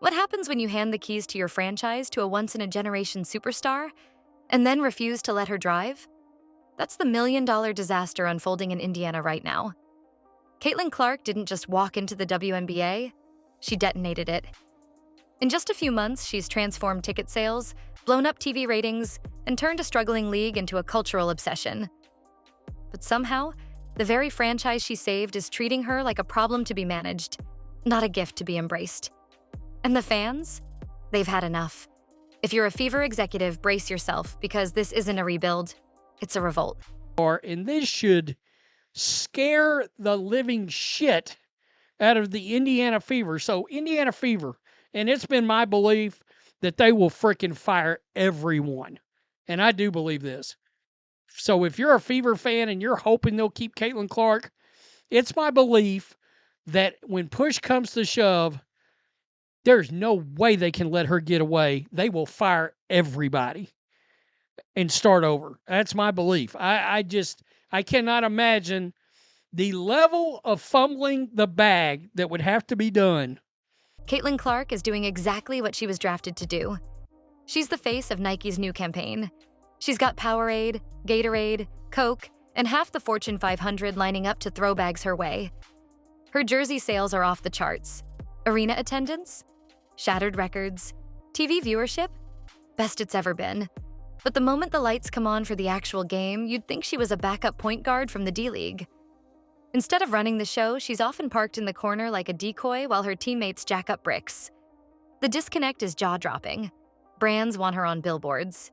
What happens when you hand the keys to your franchise to a once-in-a-generation superstar and then refuse to let her drive? That's the million-dollar disaster unfolding in Indiana right now. Caitlin Clark didn't just walk into the WNBA, she detonated it. In just a few months, she's transformed ticket sales, blown up TV ratings, and turned a struggling league into a cultural obsession. But somehow, the very franchise she saved is treating her like a problem to be managed, not a gift to be embraced. And the fans? They've had enough. If you're a Fever executive, brace yourself, because this isn't a rebuild, it's a revolt. And this should scare the living shit out of the Indiana Fever. So Indiana Fever, and it's been my belief that they will frickin' fire everyone. And I do believe this. So if you're a Fever fan and you're hoping they'll keep Caitlin Clark, it's my belief that when push comes to shove, there's no way they can let her get away. They will fire everybody and start over. That's my belief. I cannot imagine the level of fumbling the bag that would have to be done. Caitlin Clark is doing exactly what she was drafted to do. She's the face of Nike's new campaign. She's got Powerade, Gatorade, Coke, and half the Fortune 500 lining up to throw bags her way. Her jersey sales are off the charts. Arena attendance? Shattered records. TV viewership? Best it's ever been. But the moment the lights come on for the actual game, you'd think she was a backup point guard from the D-League. Instead of running the show, she's often parked in the corner like a decoy while her teammates jack up bricks. The disconnect is jaw-dropping. Brands want her on billboards.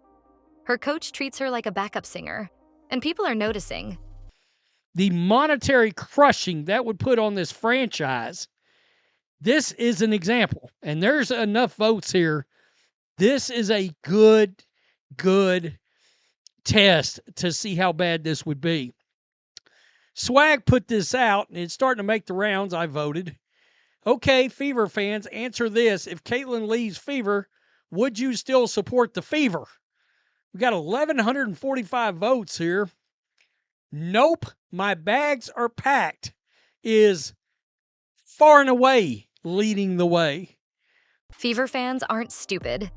Her coach treats her like a backup singer, and people are noticing. The monetary crushing that would put on this franchise, this is an example, and there's enough votes here. This is a good test to see how bad this would be. Swag put this out, and it's starting to make the rounds. I voted. Okay, Fever fans, answer this. If Caitlin leaves Fever, would you still support the Fever? We got 1,145 votes here. Nope, my bags are packed is far and away leading the way. Fever fans aren't stupid.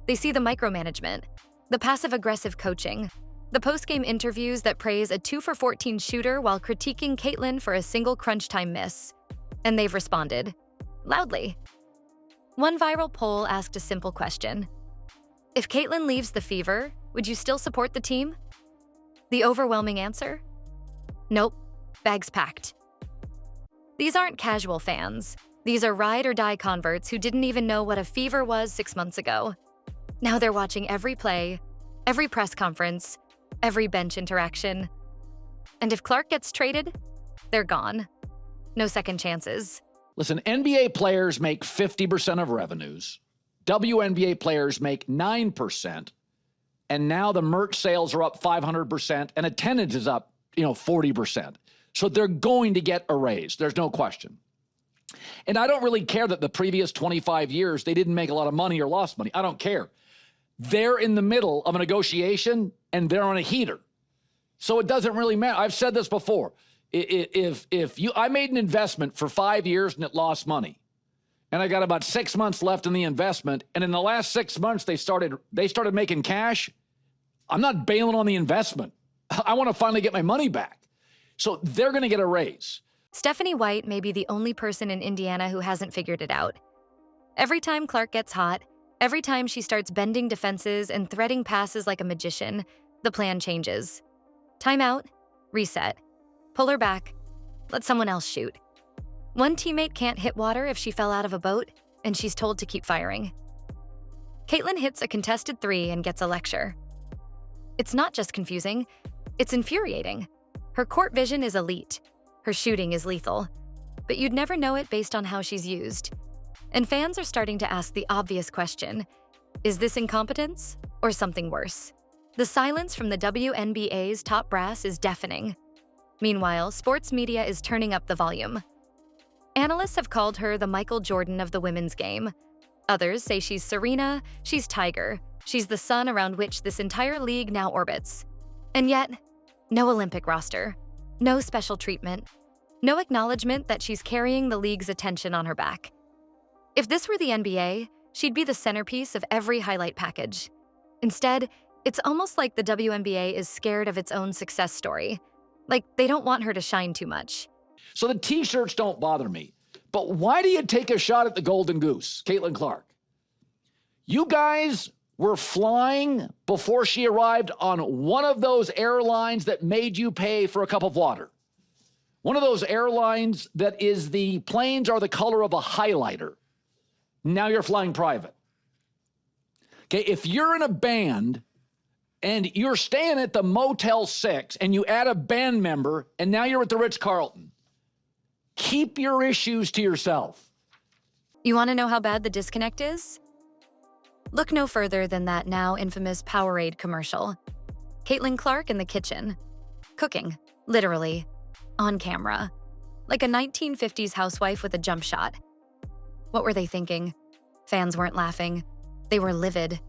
They see the micromanagement, the passive-aggressive coaching, the post-game interviews that praise a 2-for-14 shooter while critiquing Caitlin for a single crunch-time miss. And they've responded. Loudly. One viral poll asked a simple question. If Caitlin leaves the Fever, would you still support the team? The overwhelming answer? Nope. Bags packed. These aren't casual fans. These are ride-or-die converts who didn't even know what a Fever was 6 months ago. Now they're watching every play, every press conference, every bench interaction. And if Clark gets traded, they're gone. No second chances. Listen, NBA players make 50% of revenues. WNBA players make 9%. And now the merch sales are up 500% and attendance is up, 40%. So they're going to get a raise. There's no question. And I don't really care that the previous 25 years they didn't make a lot of money or lost money. I don't care. They're in the middle of a negotiation and they're on a heater. So it doesn't really matter. I've said this before. I made an investment for 5 years and it lost money, and I got about 6 months left in the investment, and in the last 6 months they started making cash, I'm not bailing on the investment. I want to finally get my money back. So they're going to get a raise. Stephanie White may be the only person in Indiana who hasn't figured it out. Every time Clark gets hot, every time she starts bending defenses and threading passes like a magician, the plan changes. Timeout, reset. Pull her back. Let someone else shoot. One teammate can't hit water if she fell out of a boat, and she's told to keep firing. Caitlin hits a contested 3 and gets a lecture. It's not just confusing, it's infuriating. Her court vision is elite. Her shooting is lethal. But you'd never know it based on how she's used. And fans are starting to ask the obvious question, is this incompetence or something worse? The silence from the WNBA's top brass is deafening. Meanwhile, sports media is turning up the volume. Analysts have called her the Michael Jordan of the women's game. Others say she's Serena, she's Tiger, she's the sun around which this entire league now orbits. And yet, no Olympic roster, no special treatment, no acknowledgement that she's carrying the league's attention on her back. If this were the NBA, she'd be the centerpiece of every highlight package. Instead, it's almost like the WNBA is scared of its own success story. Like, they don't want her to shine too much. So the T-shirts don't bother me. But why do you take a shot at the Golden Goose, Caitlin Clark? You guys were flying before she arrived on one of those airlines that made you pay for a cup of water. One of those airlines that is the planes are the color of a highlighter. Now you're flying private. Okay, if you're in a band and you're staying at the Motel 6 and you add a band member and now you're at the Ritz-Carlton, keep your issues to yourself. You want to know how bad the disconnect is? Look no further than that now infamous Powerade commercial. Caitlin Clark in the kitchen. Cooking, literally, on camera. Like a 1950s housewife with a jump shot. What were they thinking? Fans weren't laughing. They were livid.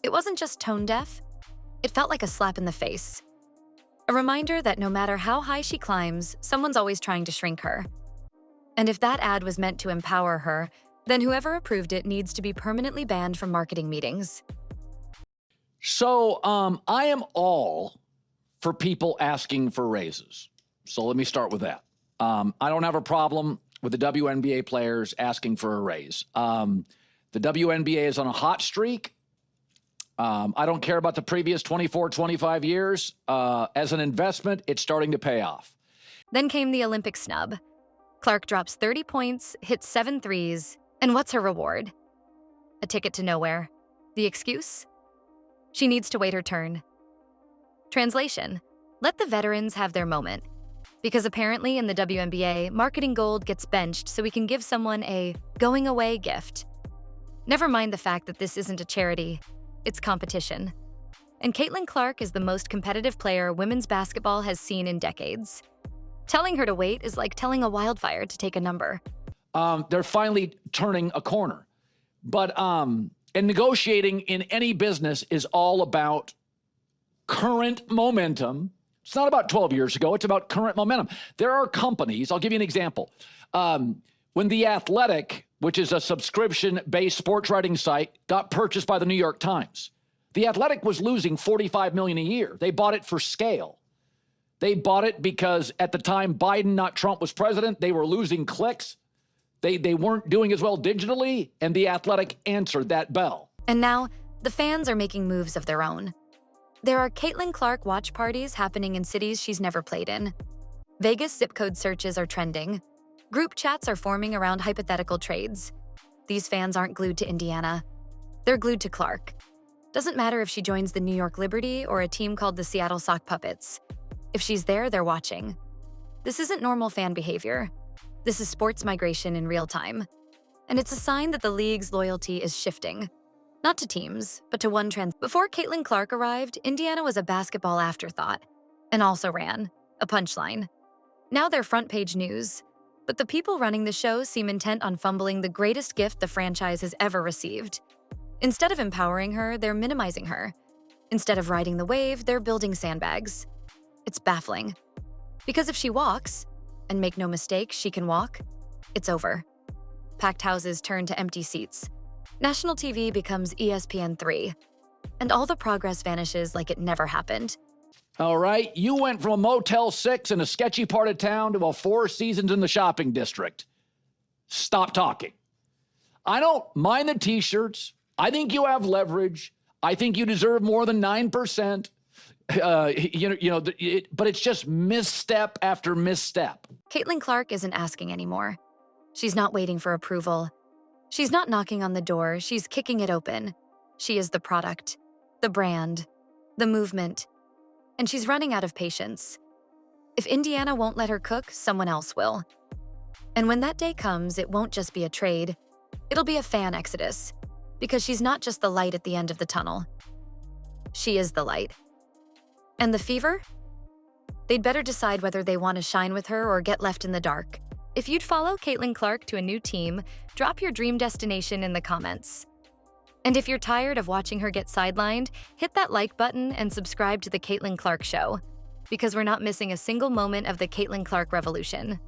It wasn't just tone deaf. It felt like a slap in the face. A reminder that no matter how high she climbs, someone's always trying to shrink her. And if that ad was meant to empower her, then whoever approved it needs to be permanently banned from marketing meetings. So I am all for people asking for raises. So let me start with that. I don't have a problem with the WNBA players asking for a raise. The WNBA is on a hot streak. I don't care about the previous 24, 25 years. As an investment, it's starting to pay off. Then came the Olympic snub. Clark drops 30 points, hits 7 threes, and what's her reward? A ticket to nowhere. The excuse? She needs to wait her turn. Translation: let the veterans have their moment. Because apparently in the WNBA, marketing gold gets benched so we can give someone a going-away gift. Never mind the fact that this isn't a charity. It's competition. And Caitlin Clark is the most competitive player women's basketball has seen in decades. Telling her to wait is like telling a wildfire to take a number. They're finally turning a corner. But and negotiating in any business is all about current momentum. It's not about 12 years ago. It's about current momentum. There are companies, I'll give you an example. When The Athletic, which is a subscription-based sports writing site, got purchased by the New York Times, The Athletic was losing $45 million a year. They bought it for scale. They bought it because at the time Biden, not Trump, was president. They were losing clicks. They weren't doing as well digitally, and The Athletic answered that bell. And now, the fans are making moves of their own. There are Caitlin Clark watch parties happening in cities she's never played in. Vegas zip code searches are trending. Group chats are forming around hypothetical trades. These fans aren't glued to Indiana. They're glued to Clark. Doesn't matter if she joins the New York Liberty or a team called the Seattle Sock Puppets. If she's there, they're watching. This isn't normal fan behavior. This is sports migration in real time. And it's a sign that the league's loyalty is shifting. Not to teams, but to one trend. Before Caitlin Clark arrived, Indiana was a basketball afterthought. And also ran. A punchline. Now they're front-page news. But the people running the show seem intent on fumbling the greatest gift the franchise has ever received. Instead of empowering her, they're minimizing her. Instead of riding the wave, they're building sandbags. It's baffling. Because if she walks, and make no mistake, she can walk, it's over. Packed houses turn to empty seats. National TV becomes ESPN3. And all the progress vanishes like it never happened. All right, you went from a Motel 6 in a sketchy part of town to a Four Seasons in the shopping district. Stop talking. I don't mind the T-shirts. I think you have leverage. I think you deserve more than 9%. But it's just misstep after misstep. Caitlin Clark isn't asking anymore. She's not waiting for approval. She's not knocking on the door. She's kicking it open. She is the product, the brand, the movement. And she's running out of patience. If Indiana won't let her cook, someone else will. And when that day comes, it won't just be a trade. It'll be a fan exodus. Because she's not just the light at the end of the tunnel. She is the light. And the fever? They'd better decide whether they want to shine with her or get left in the dark. If you'd follow Caitlin Clark to a new team, drop your dream destination in the comments. And if you're tired of watching her get sidelined, hit that like button and subscribe to The Caitlin Clark Show, because we're not missing a single moment of the Caitlin Clark revolution.